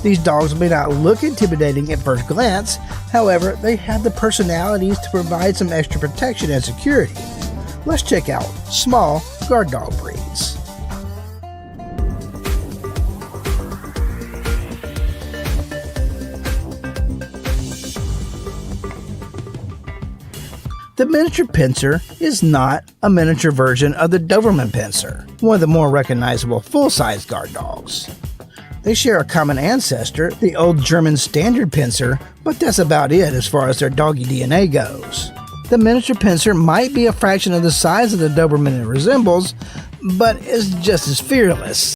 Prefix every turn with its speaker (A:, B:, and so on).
A: These dogs may not look intimidating at first glance, however, they have the personalities to provide some extra protection and security. Let's check out small guard dog breeds. The miniature pincer is not a miniature version of the Doberman pincer, one of the more recognizable full-size guard dogs. They share a common ancestor, the old German standard pincer, but that's about it as far as their doggy DNA goes. The miniature pincer might be a fraction of the size of the Doberman it resembles, but is just as fearless.